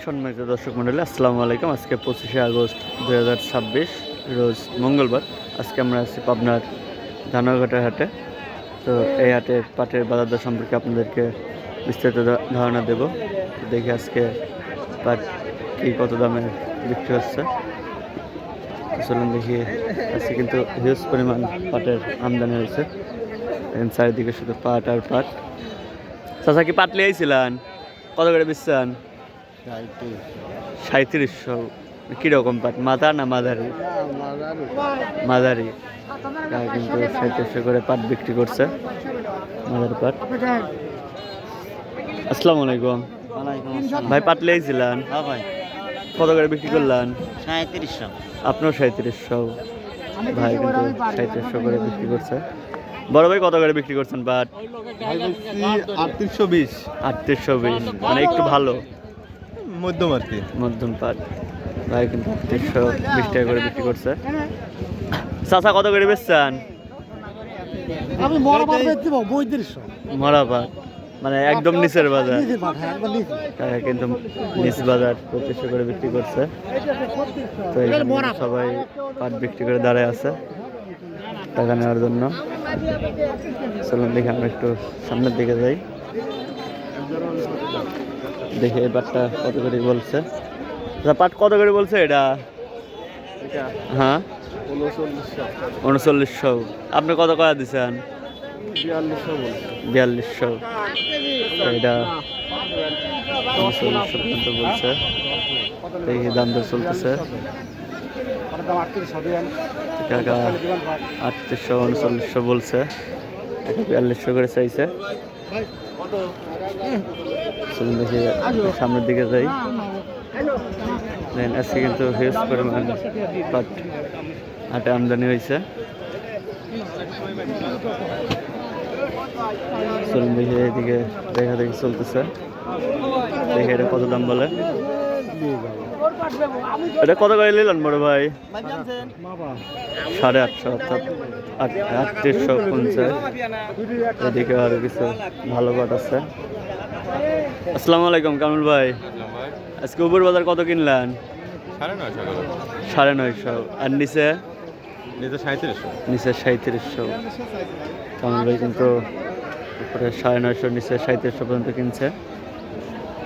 সম্মানিত দর্শক মণ্ডলী, আসসালামু আলাইকুম। আজকে 25শে আগস্ট 2026 রোজ মঙ্গলবার। আজকে আমরা আছি পাবনার ধানঘাটের হাটে। তো এই হাটের পাটের বাজার দর সম্পর্কে আপনাদেরকে বিস্তারিত ধারণা দেব। দেখি আজকে পাট কি কত দামে বিক্রি হচ্ছে। চলুন দেখি। আজকে কিন্তু হিউজ পরিমাণ পাটের আমদানি হয়েছে। চারিদিকে শুধু পাট আর পাট। চাচা কি পাট লিয়েছিলেন? কত করে বেচছেন? 3700। কিরকম পাট, মাথা না মাঝারি? মাঝারি। কিন্তু 3700 করে পাট বিক্রি করছে, মাঝারি পাট। আসসালামু আলাইকুম ভাই, পাট লিয়েছিলেন? হ্যাঁ ভাই, কত করে বিক্রি করলেন? 3700। আপনার 3700। ভাই কিন্তু 3700 করে বিক্রি করছে। বড় ভাই কত করে বিক্রি করছেন পাট? 3820। 3820, মানে একটু ভালো মধ্যম আর কি, মধ্যম পাট। ভাই কিন্তু 3820 টাকা করে বিক্রি করছে। চাচা কত করে বেচছেন? আমি মরা পাট বেচতে পাবো 3500। মরা পাট মানে একদম নিচের বাজার। কিন্তু নিচ বাজার 2500 করে বিক্রি করছে। তো এখানে সবাই পাট বিক্রি করে দাঁড়ায় আছে টাকা নেওয়ার জন্য। চলুন দেখি আমরা একটু সামনের দিকে যাই, দেখি এই পাটটা কত করে বলছে। পাট কত করে বলছে এটা? হ্যাঁ, 3900। আপনি কত করে দিচ্ছেন? 4200। এটা 3900 পর্যন্ত বলছে। দেখি দাম দর চলতেছে। টাকা 3800 3900 বলছে, 4200 করে চাইছে। চলুন দেখি সামনের দিকে যাই। আজকে কিন্তু হিউজ পরিমাণ পাট হাটে আমদানি হয়েছে। চলুন দেখি এইদিকে দেখা দেখি চলতেছে। দেখি এটা কত দাম বলে। এটা কত করে নিলেন বড় ভাই? 850, অর্থাৎ 3850। এদিকে আরো কিছু ভালো পাট আছে। আসসালামু আলাইকুম কামরুল ভাই, আজকে উপর বাজার কত কিনলেন? 950। আর নিচে? নিচে 3700। কামরুল ভাই কিন্তু উপরে 950, নিচে 3700 পর্যন্ত কিনছে।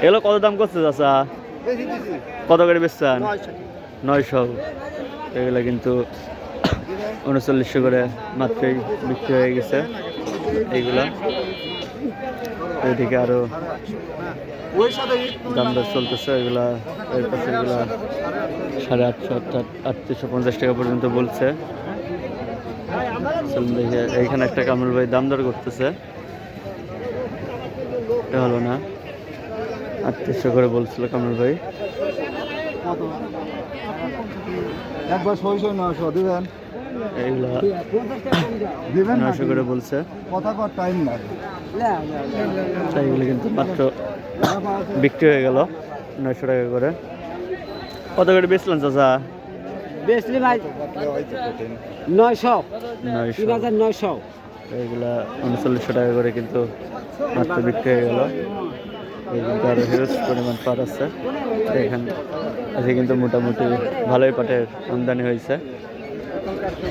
এগুলো কত দাম করছে চাচা? কত করে বেচছেন? 900। এগুলো কিন্তু 3900 করে মাত্রই বিক্রি হয়ে গেছে এইগুলা। এদিকে আরো দাম দর চলতেছে। এগুলা এর পাশে এগুলা 850, অর্থাৎ 3850 টাকা পর্যন্ত বলছে। দেখে এইখানে একটা কামরুল ভাই দাম দর করতেছে। এটা হলো না, 3800 করে বলছিল কামরুল ভাই। একবার 600 900 দিবেন, এইগুলা দিবেন 900 করে বলছে। কথা কর টাইম লাগে। এইগুলো কিন্তু মাত্র বিক্রি হয়ে গেল 900 টাকা করে। কত করে বেচলেন চাচা? বেচলি ভাই 900 900। এইগুলা 3900 টাকা করে কিন্তু মাত্র বিক্রি হয়ে গেল। এই কিন্তু আরো হিউজ পরিমাণ পাট আছে এখানে। আজকে কিন্তু মোটামুটি ভালোই পাটের আমদানি হয়েছে।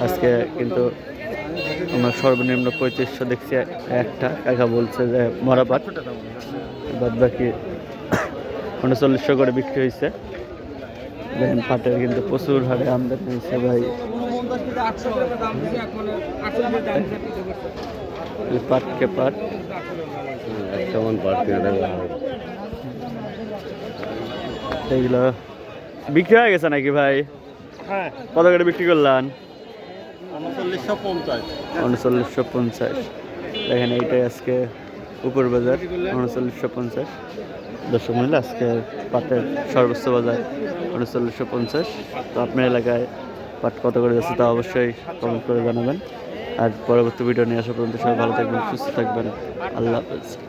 আজকে কিন্তু আমার সর্বনিম্ন 3500 দেখছি একটা। কাকা বলছে যে মরা পাট, বাদ বাকি 3900 করে বিক্রি হয়েছে। দেখেন পাটের কিন্তু প্রচুর হারে আমদানি হয়েছে ভাই। পাটকে পাট এইগুলো বিক্রি হয়ে গেছে নাকি ভাই? কত করে বিক্রি করলেন? 3950। দেখেন এইটাই আজকে উপর বাজার 3950। দর্শক মূল্য আজকে পাটের সর্বোচ্চ বাজার 3950। তো আপনার এলাকায় পাট কত করে যাচ্ছে তা অবশ্যই কমেন্ট করে জানাবেন। আর পরবর্তী ভিডিও নিয়ে আসা পর্যন্ত সবাই ভালো থাকবেন, সুস্থ থাকবেন। আল্লাহ হাফেজ।